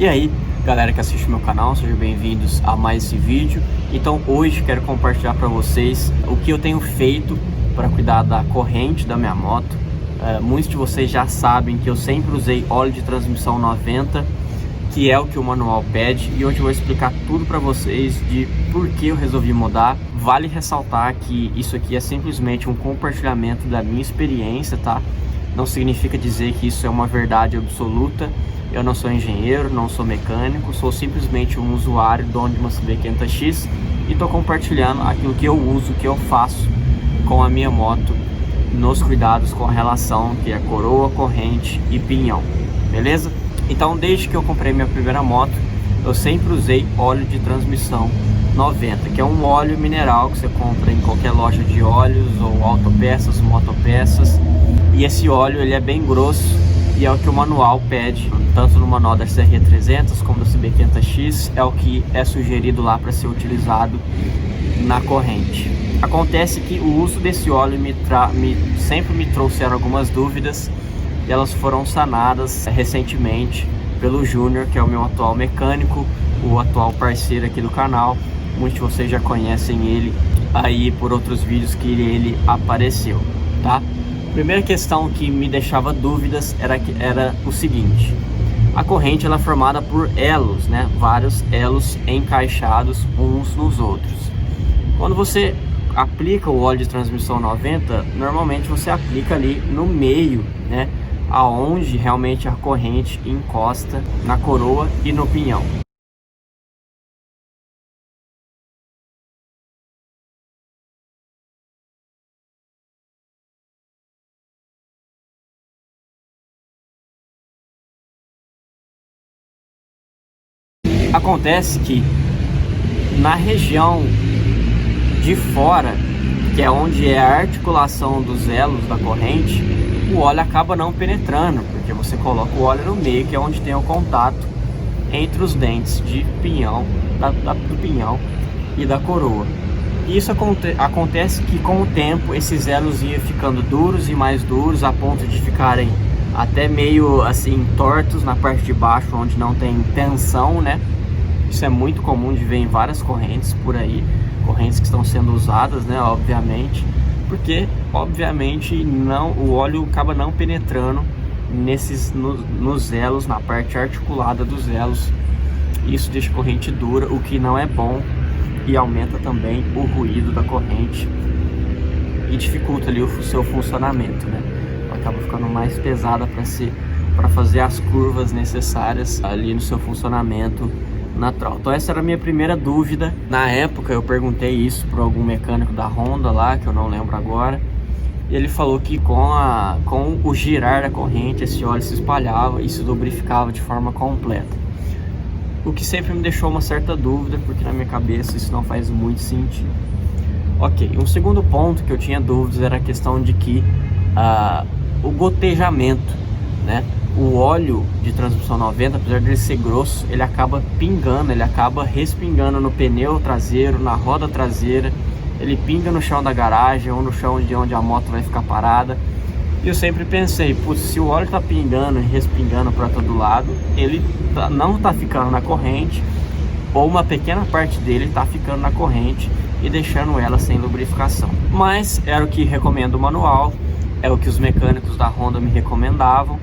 E aí, galera que assiste o meu canal, sejam bem-vindos a mais esse vídeo. Então hoje quero compartilhar para vocês o que eu tenho feito para cuidar da corrente da minha moto. Muitos de vocês já sabem que eu sempre usei óleo de transmissão 90, que é o que o manual pede, e hoje eu vou explicar tudo para vocês de por que eu resolvi mudar. Vale ressaltar que isso aqui é simplesmente um compartilhamento da minha experiência, tá? Não significa dizer que isso é uma verdade absoluta. Eu não sou engenheiro, não sou mecânico, sou simplesmente um usuário dono de uma CB500X e estou compartilhando aquilo que eu uso, que eu faço com a minha moto nos cuidados com a relação que é coroa, corrente e pinhão, beleza? Então, desde que eu comprei minha primeira moto, eu sempre usei óleo de transmissão 90, que é um óleo mineral que você compra em qualquer loja de óleos ou autopeças, motopeças. E esse óleo ele é bem grosso e é o que o manual pede, tanto no manual da CR300 como da CB500X, é o que é sugerido lá para ser utilizado na corrente. Acontece que o uso desse óleo sempre me trouxeram algumas dúvidas, e elas foram sanadas recentemente pelo Júnior, que é o meu atual mecânico, o atual parceiro aqui do canal. Muitos de vocês já conhecem ele aí por outros vídeos que ele apareceu, tá? Primeira questão que me deixava dúvidas era o seguinte: a corrente ela é formada por elos, né? Vários elos encaixados uns nos outros. Quando você aplica o óleo de transmissão 90, normalmente você aplica ali no meio, né? Aonde realmente a corrente encosta na coroa e no pinhão. Acontece que na região de fora, que é onde é a articulação dos elos da corrente, o óleo acaba não penetrando, porque você coloca o óleo no meio, que é onde tem o contato entre os dentes de pinhão, do pinhão e da coroa. E isso acontece que com o tempo esses elos iam ficando duros e mais duros, a ponto de ficarem até meio assim tortos na parte de baixo, onde não tem tensão, né? Isso é muito comum de ver em várias correntes por aí, correntes que estão sendo usadas, né, obviamente, porque obviamente o óleo acaba não penetrando nos elos, na parte articulada dos elos. Isso deixa a corrente dura, o que não é bom, e aumenta também o ruído da corrente e dificulta ali o seu funcionamento, né? Ela acaba ficando mais pesada para fazer as curvas necessárias ali no seu funcionamento natural. Então essa era a minha primeira dúvida. Na época eu perguntei isso para algum mecânico da Honda lá, que eu não lembro agora, e ele falou que com o girar da corrente esse óleo se espalhava e se lubrificava de forma completa, o que sempre me deixou uma certa dúvida, porque na minha cabeça isso não faz muito sentido. Ok, um segundo ponto que eu tinha dúvidas era a questão de que o gotejamento, né? O óleo de transmissão 90, apesar de ele ser grosso, ele acaba pingando, ele acaba respingando no pneu traseiro, na roda traseira, ele pinga no chão da garagem ou no chão de onde a moto vai ficar parada. E eu sempre pensei, putz, se o óleo tá pingando e respingando para todo lado, ele não tá ficando na corrente, ou uma pequena parte dele tá ficando na corrente e deixando ela sem lubrificação. Mas era o que recomenda o manual, é o que os mecânicos da Honda me recomendavam.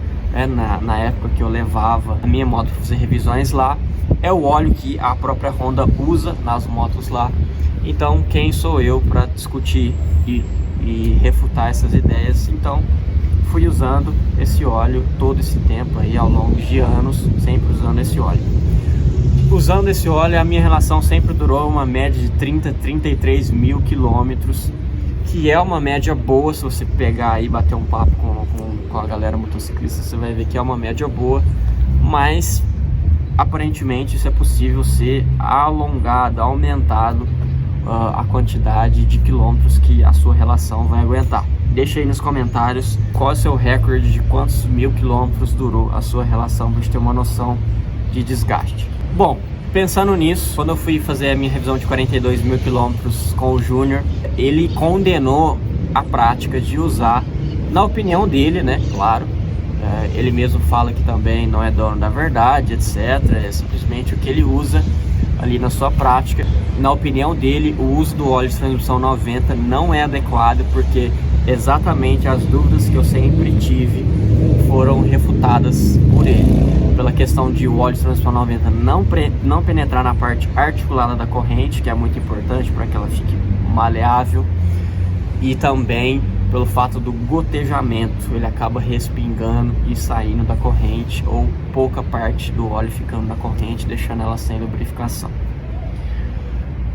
Na época que eu levava a minha moto para fazer revisões lá, é o óleo que a própria Honda usa nas motos lá. Então quem sou eu para discutir e refutar essas ideias? Então fui usando esse óleo todo esse tempo aí, ao longo de anos, sempre usando esse óleo. Usando esse óleo, a minha relação sempre durou uma média de 33 mil quilômetros, que é uma média boa. Se você pegar e bater um papo com a galera motociclista, você vai ver que é uma média boa, mas aparentemente isso é possível ser alongado, aumentado a quantidade de quilômetros que a sua relação vai aguentar. Deixa aí nos comentários qual é o seu recorde de quantos mil quilômetros durou a sua relação, para a gente ter uma noção de desgaste. Bom, pensando nisso, quando eu fui fazer a minha revisão de 42 mil quilômetros com o Júnior, ele condenou a prática de usar, na opinião dele, né, claro, Ele mesmo fala que também não é dono da verdade, etc. É simplesmente o que ele usa ali na sua prática. Na opinião dele, o uso do óleo de transmissão 90 não é adequado, porque exatamente as dúvidas que eu sempre tive foram refutadas por ele, pela questão de o óleo de transmissão 90 não penetrar na parte articulada da corrente, que é muito importante para que ela fique maleável, e também pelo fato do gotejamento, ele acaba respingando e saindo da corrente, ou pouca parte do óleo ficando na corrente, deixando ela sem lubrificação.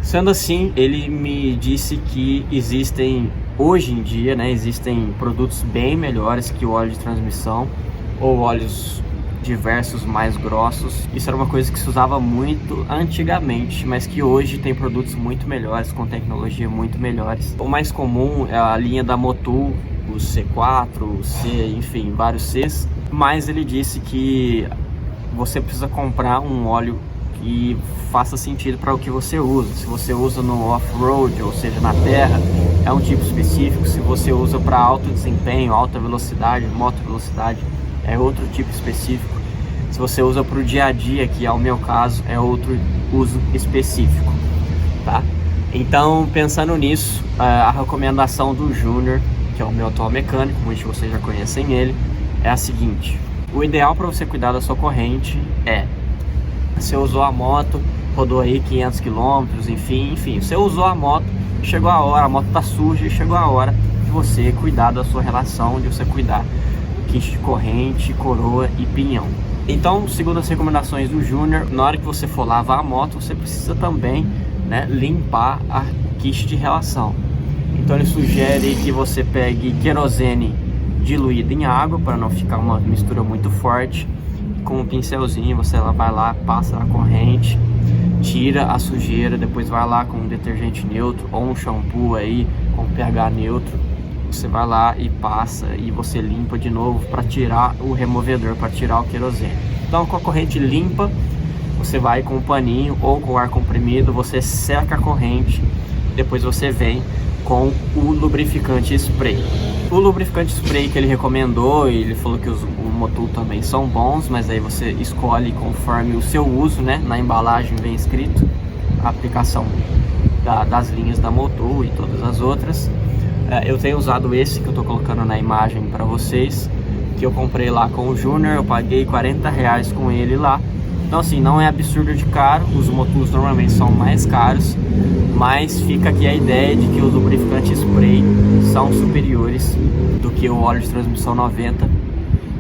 Sendo assim, ele me disse que existem, hoje em dia, né, existem produtos bem melhores que o óleo de transmissão, ou óleos diversos mais grossos. Isso era uma coisa que se usava muito antigamente, mas que hoje tem produtos muito melhores, com tecnologia muito melhores. O mais comum é a linha da Motul, o C4, o C, enfim, vários Cs. Mas ele disse que você precisa comprar um óleo que faça sentido para o que você usa. Se você usa no off-road, ou seja, na terra, é um tipo específico. Se você usa para alto desempenho, alta velocidade, moto velocidade, é outro tipo específico. Se você usa para o dia a dia, que é o meu caso, é outro uso específico, tá? Então, pensando nisso, a recomendação do Júnior, que é o meu atual mecânico, muitos de vocês já conhecem ele, é a seguinte: o ideal para você cuidar da sua corrente é: você usou a moto, rodou aí 500 km, enfim, você usou a moto, chegou a hora, a moto tá suja e chegou a hora de você cuidar da sua relação, de você cuidar quiche de corrente, coroa e pinhão. Então, segundo as recomendações do Júnior, na hora que você for lavar a moto, você precisa também, né, limpar a quiche de relação. Então ele sugere que você pegue querosene diluído em água, para não ficar uma mistura muito forte. Com um pincelzinho você vai lá, passa na corrente, tira a sujeira, depois vai lá com um detergente neutro ou um shampoo aí com pH neutro. Você vai lá e passa e você limpa de novo para tirar o removedor, para tirar o querosene. Então, com a corrente limpa, você vai com um paninho ou com ar comprimido, você seca a corrente, depois você vem com o lubrificante spray. O lubrificante spray que ele recomendou, ele falou que os Motul também são bons, mas aí você escolhe conforme o seu uso, né? Na embalagem vem escrito a aplicação das linhas da Motul e todas as outras. Eu tenho usado esse que eu tô colocando na imagem para vocês, que eu comprei lá com o Júnior, eu paguei R$40 com ele lá. Então assim, não é absurdo de caro, os Motuls normalmente são mais caros, mas fica aqui a ideia de que os lubrificantes spray são superiores do que o óleo de transmissão 90.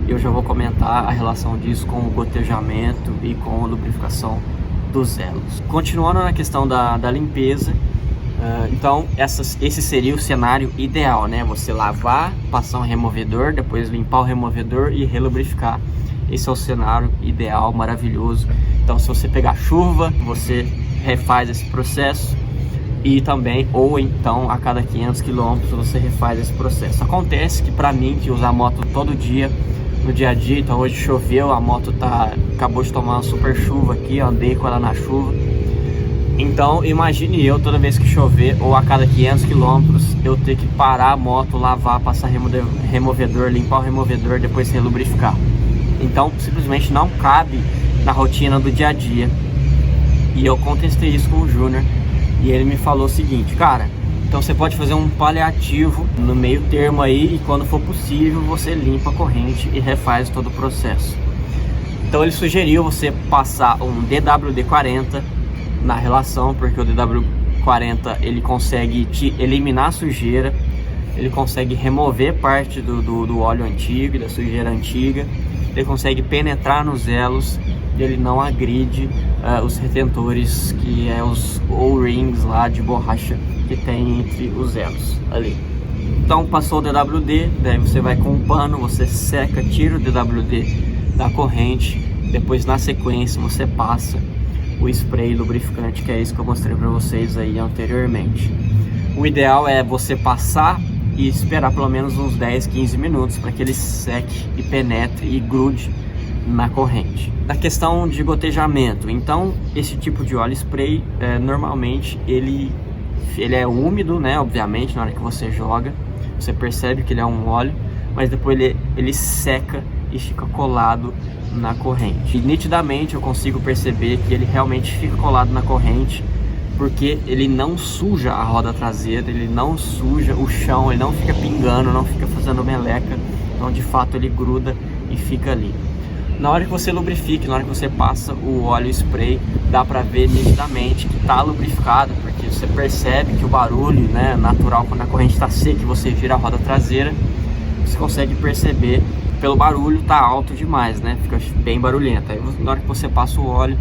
Eu já vou comentar a relação disso com o gotejamento e com a lubrificação dos elos. Continuando na questão da limpeza, então esse seria o cenário ideal, né? Você lavar, passar um removedor, depois limpar o removedor e relubrificar. Esse é o cenário ideal, maravilhoso. Então, se você pegar chuva, você refaz esse processo, e também, ou então a cada 500 km você refaz esse processo. Acontece que para mim, que usa a moto todo dia, no dia a dia, então hoje choveu, a moto acabou de tomar uma super chuva aqui, eu andei com ela na chuva. Então imagine eu, toda vez que chover ou a cada 500 km, eu ter que parar a moto, lavar, passar removedor, limpar o removedor, depois relubrificar. Então simplesmente não cabe na rotina do dia a dia. E eu contestei isso com o Júnior, e ele me falou o seguinte: cara, então você pode fazer um paliativo no meio termo aí, e quando for possível você limpa a corrente e refaz todo o processo. Então ele sugeriu você passar um DWD-40 na relação, porque o DW40 ele consegue eliminar a sujeira, ele consegue remover parte do óleo antigo, da sujeira antiga, ele consegue penetrar nos elos, e ele não agride os retentores, que é os O-rings lá de borracha que tem entre os elos ali. Então passou o DWD, daí você vai com um pano, você seca, tira o DWD da corrente, depois na sequência você passa o spray lubrificante, que é isso que eu mostrei para vocês aí anteriormente. O ideal é você passar e esperar pelo menos uns 10, 15 minutos para que ele seque e penetre e grude na corrente. Na questão de gotejamento, então esse tipo de óleo spray normalmente ele é úmido, né? Obviamente, na hora que você joga, você percebe que ele é um óleo, mas depois ele seca e fica colado na corrente. E nitidamente eu consigo perceber que ele realmente fica colado na corrente, porque ele não suja a roda traseira, ele não suja o chão, ele não fica pingando, não fica fazendo meleca. Então de fato ele gruda e fica ali. Na hora que você lubrifica, na hora que você passa o óleo spray, dá pra ver nitidamente que tá lubrificado, porque você percebe que o barulho, né, natural, quando a corrente está seca e você gira a roda traseira, você consegue perceber pelo barulho, tá alto demais, né, fica bem barulhento. Aí na hora que você passa o óleo,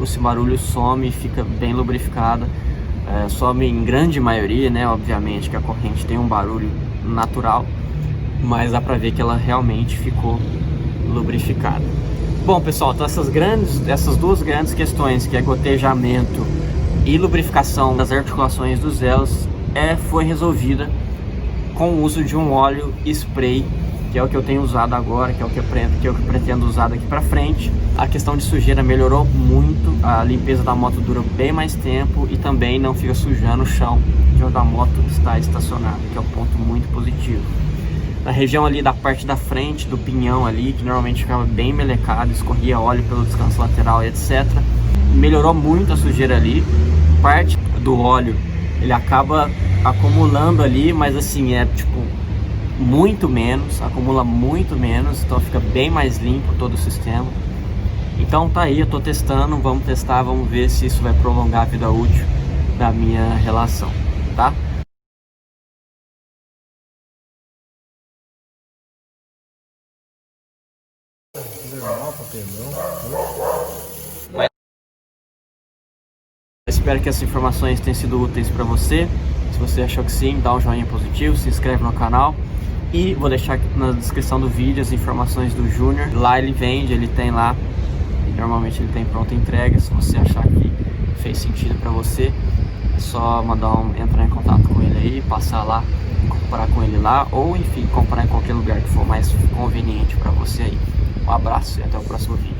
esse barulho some e fica bem lubrificado, some em grande maioria, né, obviamente que a corrente tem um barulho natural, mas dá pra ver que ela realmente ficou lubrificada. Bom pessoal, então essas duas grandes questões, que é gotejamento e lubrificação das articulações dos elos, foi resolvida com o uso de um óleo spray, que é o que eu tenho usado agora, que é o que eu pretendo usar daqui para frente. A questão de sujeira melhorou muito, a limpeza da moto dura bem mais tempo e também não fica sujando o chão de onde a moto está estacionada, que é um ponto muito positivo. Na região ali da parte da frente, do pinhão ali, que normalmente ficava bem melecado, escorria óleo pelo descanso lateral e etc. Melhorou muito a sujeira ali. Parte do óleo, ele acaba acumulando ali, mas assim, tipo, muito menos, acumula muito menos, então fica bem mais limpo todo o sistema. Então tá aí, eu tô testando, vamos testar, vamos ver se isso vai prolongar a vida útil da minha relação, tá? Espero que essas informações tenham sido úteis para você. Se você achou que sim, dá um joinha positivo, se inscreve no canal. E vou deixar aqui na descrição do vídeo as informações do Júnior. Lá ele vende, ele tem lá, normalmente ele tem pronta entrega. Se você achar que fez sentido para você, é só entrar em contato com ele aí, passar lá, comprar com ele lá, ou enfim, comprar em qualquer lugar que for mais conveniente para você aí. Um abraço e até o próximo vídeo.